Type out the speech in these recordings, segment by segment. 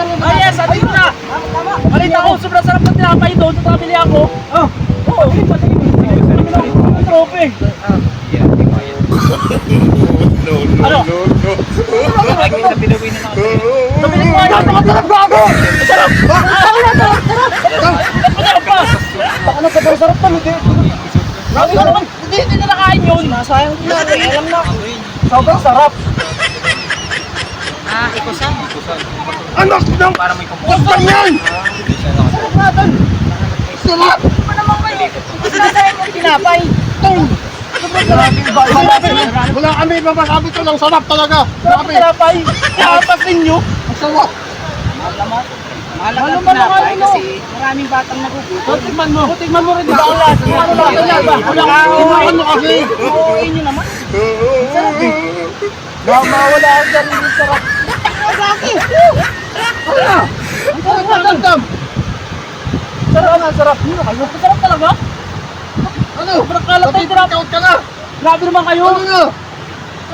Ay, yes, atin na. Balita ko, sobrang sarap ng tinapay doon. Ito nabili ako. Oo, ang trope. Ano? Nabili ko ayaw. Nakatarap ba ako? Sarap! Sarap pa! Baka na sarap pa. Hindi na nakain yun. Nasayang ko na. Alam na. Sobrang sarap. Ikusan. Anak ng Para may kumpul. Huwag yan! Sarap natin. Sarap! Ano naman kayo? Mas nasayang yung tinapay. Wala kami mapasabi ito ng sarap talaga. Sarap ng tinapay. Kapas ninyo. Ang sarap! Mahalaga ang tinapay kasi maraming batang nagugutom. Tigman mo. Tigman mo rin. Ano lasa? Ano lasa ba? Wala ka. Inuwan mo kasi! Uuwiin nyo naman. Sarap eh. Mawala ang sarili ng sarap. Laki! Ang sarap na dam. Sarap na, sarap. Ano kayo? Masarap talaga? Ano? Sobrang kalat tayo tinapay. Out ka na! Grabe naman kayo. Ano nga?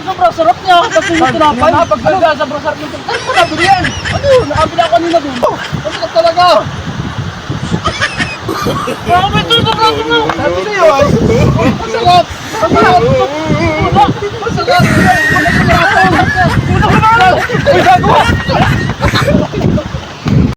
Sobrang sarap niya. Kasi yung tinapay. Ano ga? Sobrang sarap nito. Ay, nakabili yan. Ano? Nakabili ako kanina doon. Ang sarap talaga! Grabe ito. Sabi sa'yo ay. Ang sarap! Ang sarap. Ang sarap. Ang sarap. Uy, gagawa.